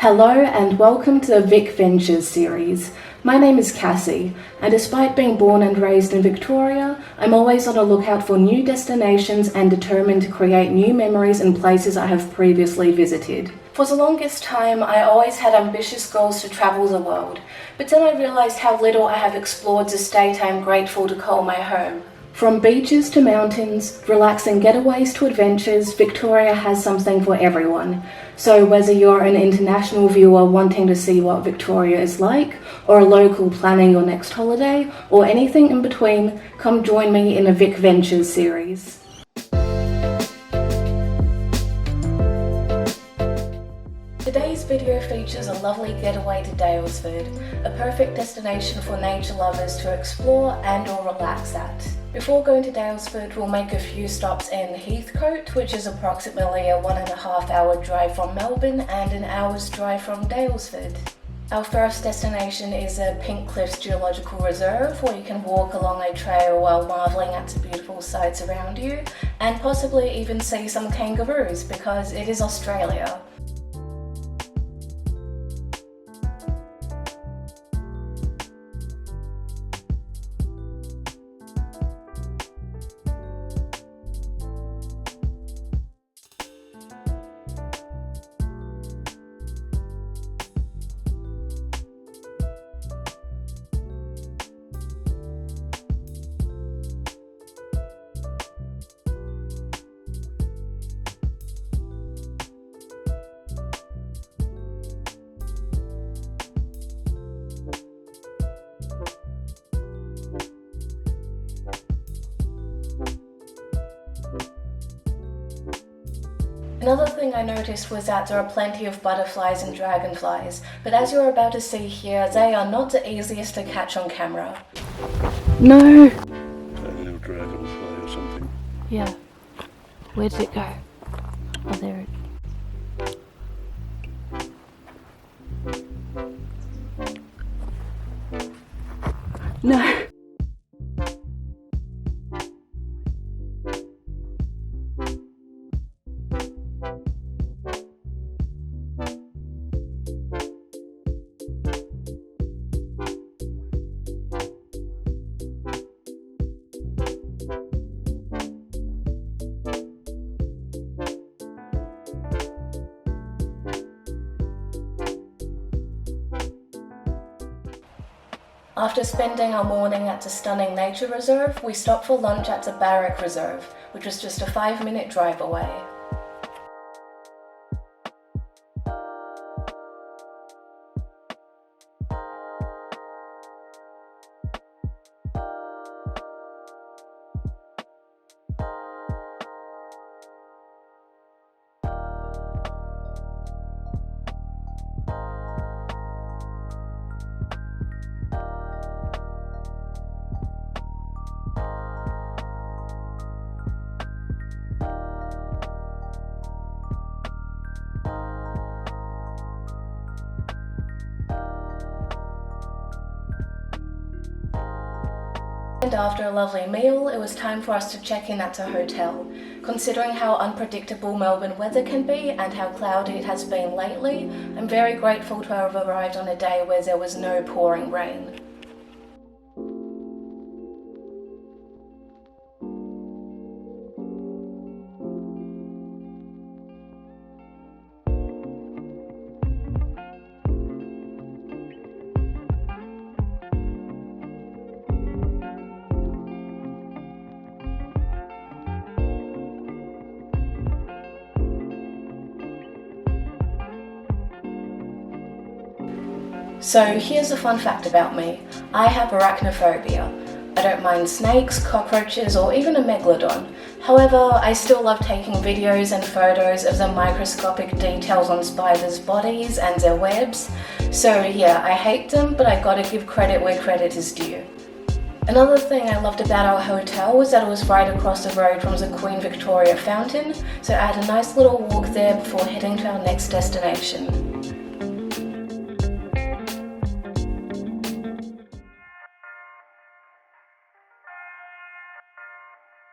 Hello and welcome to the VicVentures series. My name is Cassie, and despite being born and raised in Victoria, I'm always on the lookout for new destinations and determined to create new memories in places I have previously visited. For the longest time, I always had ambitious goals to travel the world, but then I realised how little I have explored the state I am grateful to call my home. From beaches to mountains, relaxing getaways to adventures, Victoria has something for everyone. So whether you're an international viewer wanting to see what Victoria is like, or a local planning your next holiday, or anything in between, come join me in the VicVentures series. Today's video features a lovely getaway to Daylesford, a perfect destination for nature lovers to explore and or relax at. Before going to Daylesford, we'll make a few stops in Heathcote, which is approximately a 1.5 hour drive from Melbourne and an hour's drive from Daylesford. Our first destination is a Pink Cliffs Geological Reserve, where you can walk along a trail while marvelling at the beautiful sights around you, and possibly even see some kangaroos, because it is Australia. Another thing I noticed was that there are plenty of butterflies and dragonflies, but as you're about to see here, they are not the easiest to catch on camera. No! A little dragonfly or something. Yeah. Where did it go? Oh, there it is. No! After spending our morning at the stunning nature reserve, we stopped for lunch at the Barrack Reserve, which was just a 5-minute drive away. And after a lovely meal, it was time for us to check in at the hotel. Considering how unpredictable Melbourne weather can be and how cloudy it has been lately, I'm very grateful to have arrived on a day where there was no pouring rain. So here's a fun fact about me. I have arachnophobia. I don't mind snakes, cockroaches, or even a megalodon. However, I still love taking videos and photos of the microscopic details on spiders' bodies and their webs. So yeah, I hate them, but I gotta give credit where credit is due. Another thing I loved about our hotel was that it was right across the road from the Queen Victoria Fountain, so I had a nice little walk there before heading to our next destination.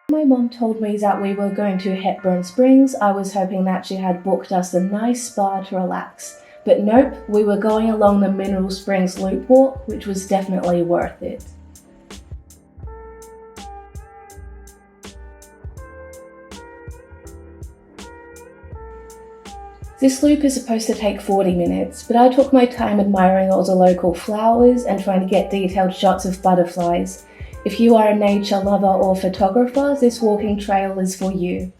My mom told me that we were going to Hepburn Springs. I was hoping that she had booked us a nice spa to relax. But nope, we were going along the Mineral Springs Loop Walk, which was definitely worth it. This loop is supposed to take 40 minutes, but I took my time admiring all the local flowers and trying to get detailed shots of butterflies. If you are a nature lover or photographer, this walking trail is for you.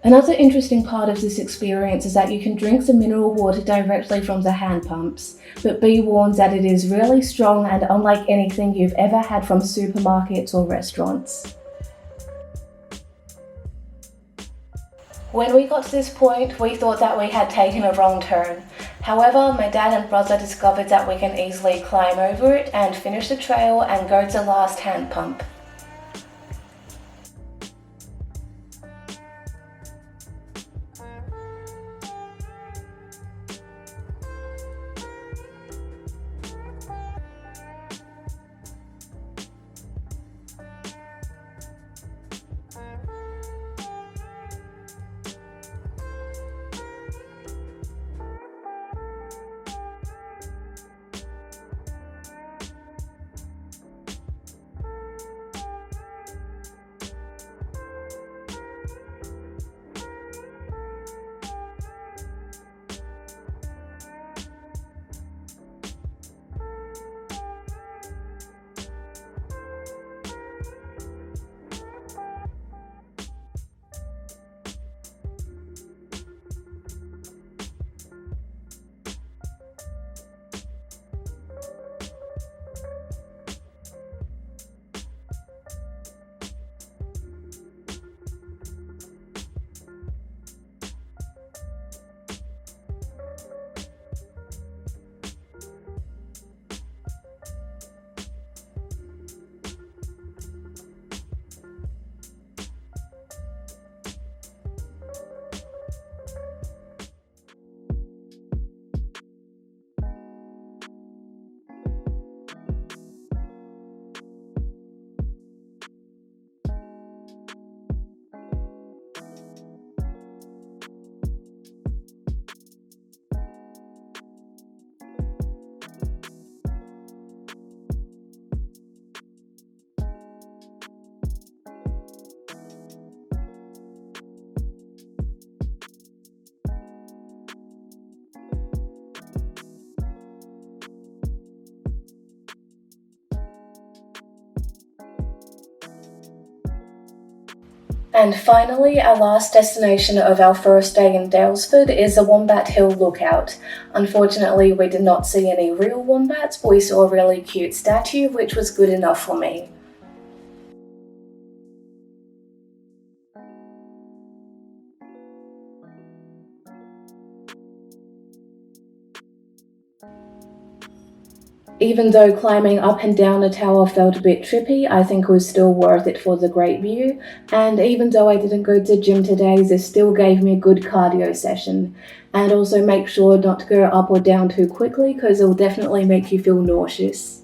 Another interesting part of this experience is that you can drink the mineral water directly from the hand pumps, but be warned that it is really strong and unlike anything you've ever had from supermarkets or restaurants. When we got to this point, we thought that we had taken a wrong turn. However, my dad and brother discovered that we can easily climb over it and finish the trail and go to the last hand pump. And finally, our last destination of our first day in Daylesford is the Wombat Hill Lookout. Unfortunately, we did not see any real wombats, but we saw a really cute statue, which was good enough for me. Even though climbing up and down the tower felt a bit trippy, I think it was still worth it for the great view. And even though I didn't go to the gym today, this still gave me a good cardio session. And also make sure not to go up or down too quickly, because it will definitely make you feel nauseous.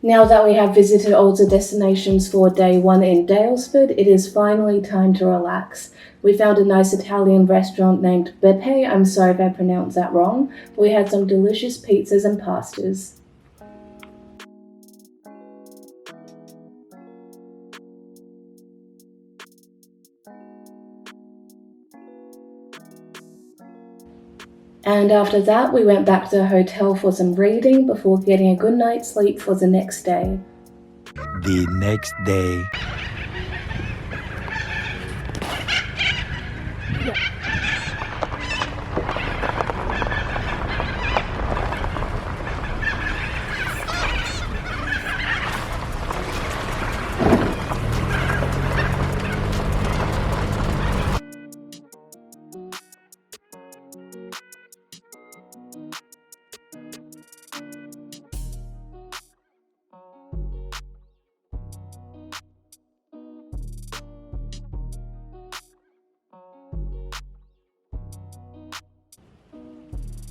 Now that we have visited all the destinations for day one in Daylesford, it is finally time to relax. We found a nice Italian restaurant named Beppe, I'm sorry if I pronounced that wrong. We had some delicious pizzas and pastas. And after that, we went back to the hotel for some reading before getting a good night's sleep for the next day. The next day.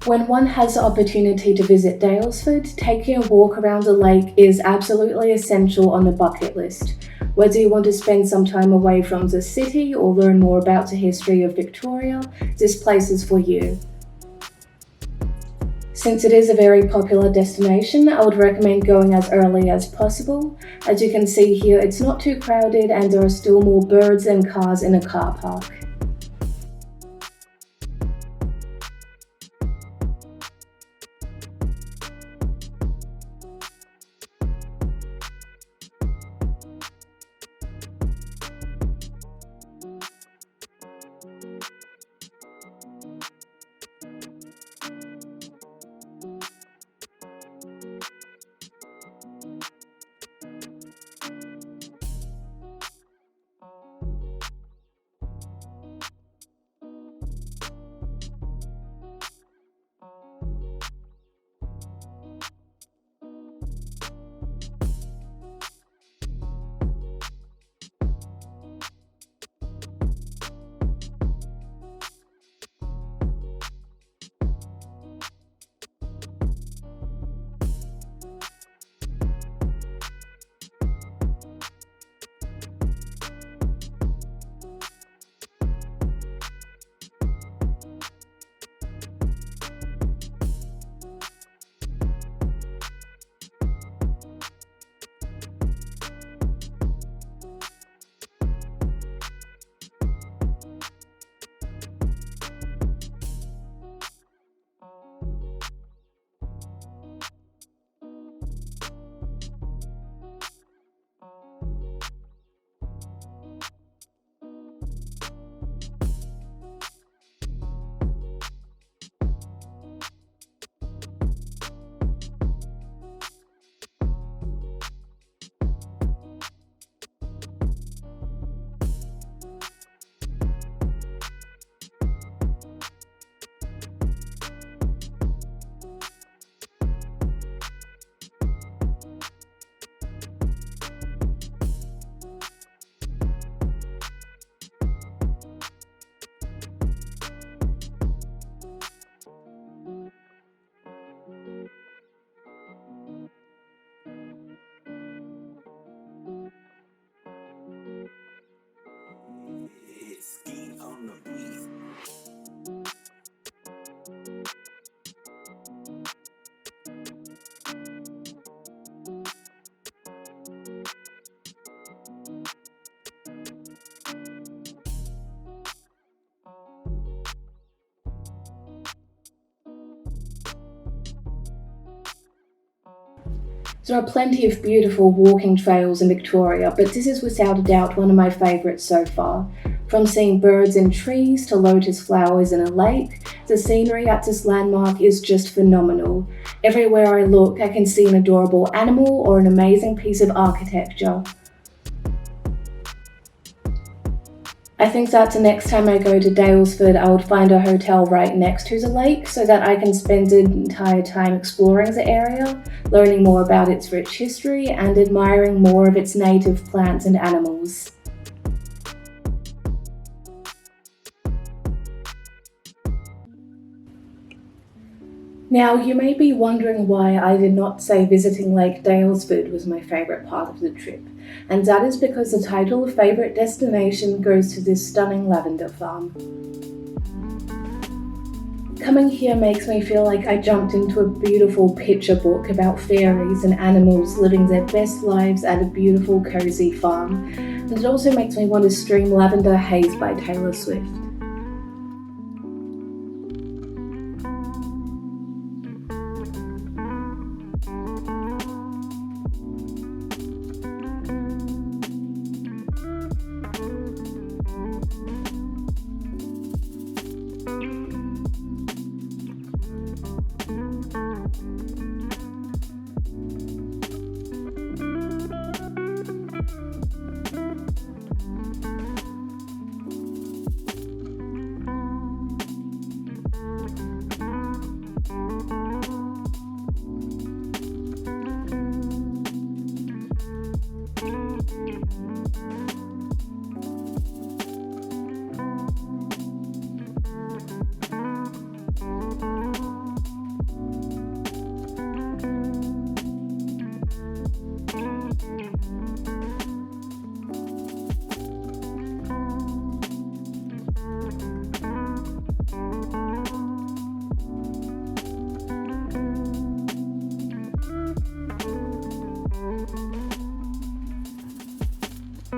When one has the opportunity to visit Daylesford, taking a walk around the lake is absolutely essential on the bucket list. Whether you want to spend some time away from the city or learn more about the history of Victoria, this place is for you. Since it is a very popular destination, I would recommend going as early as possible. As you can see here, it's not too crowded and there are still more birds than cars in a car park. There are plenty of beautiful walking trails in Victoria, but this is without a doubt one of my favourites so far. From seeing birds in trees to lotus flowers in a lake, the scenery at this landmark is just phenomenal. Everywhere I look, I can see an adorable animal or an amazing piece of architecture. I think that the next time I go to Daylesford, I would find a hotel right next to the lake so that I can spend the entire time exploring the area, learning more about its rich history, and admiring more of its native plants and animals. Now, you may be wondering why I did not say visiting Lake Daylesford was my favourite part of the trip, and that is because the title of favourite destination goes to this stunning lavender farm. Coming here makes me feel like I jumped into a beautiful picture book about fairies and animals living their best lives at a beautiful, cozy farm, and it also makes me want to stream Lavender Haze by Taylor Swift.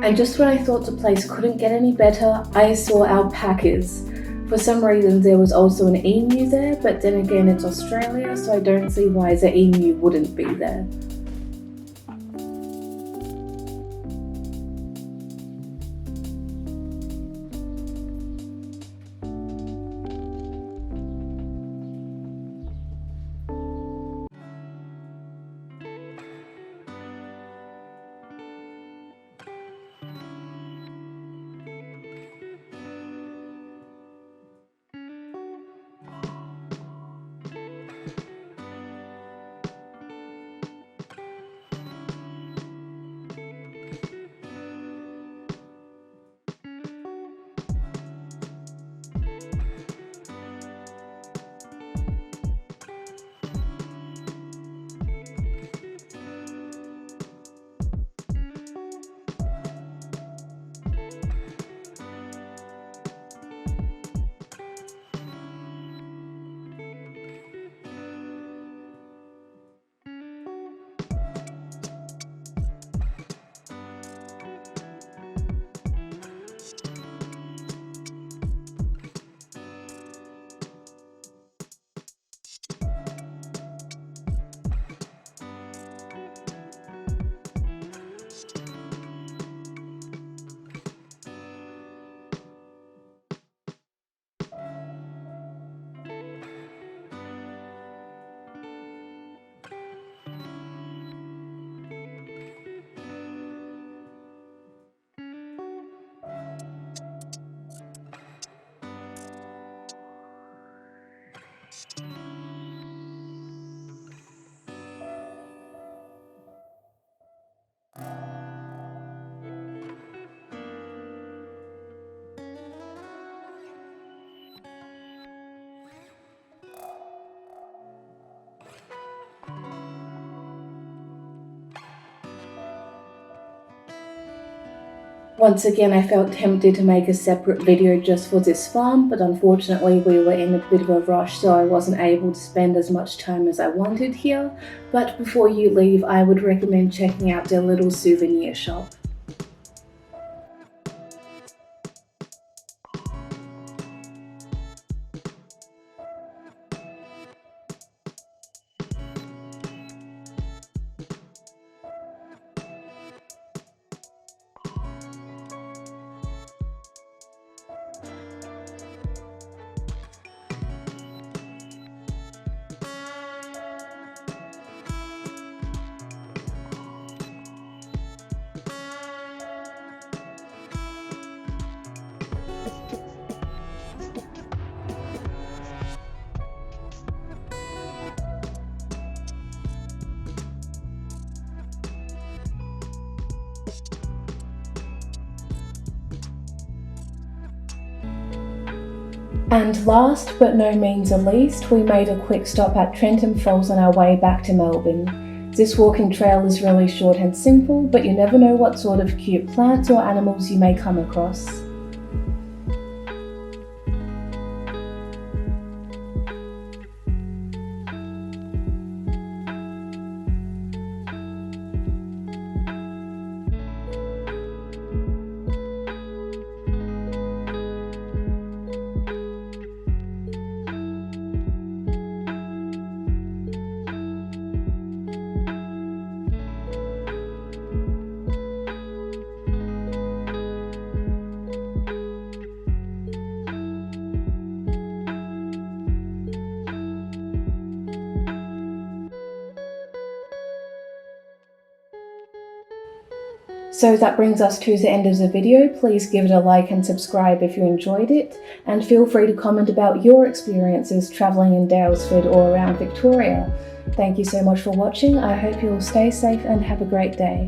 And just when I thought the place couldn't get any better, I saw alpacas. For some reason there was also an emu there, but then again it's Australia, so I don't see why the emu wouldn't be there. Once again, I felt tempted to make a separate video just for this farm, but unfortunately we were in a bit of a rush, so I wasn't able to spend as much time as I wanted here. But before you leave, I would recommend checking out their little souvenir shop. And last but no means least, we made a quick stop at Trentham Falls on our way back to Melbourne. This walking trail is really short and simple, but you never know what sort of cute plants or animals you may come across. So that brings us to the end of the video. Please give it a like and subscribe if you enjoyed it, and feel free to comment about your experiences travelling in Daylesford or around Victoria. Thank you so much for watching. I hope you will stay safe and have a great day.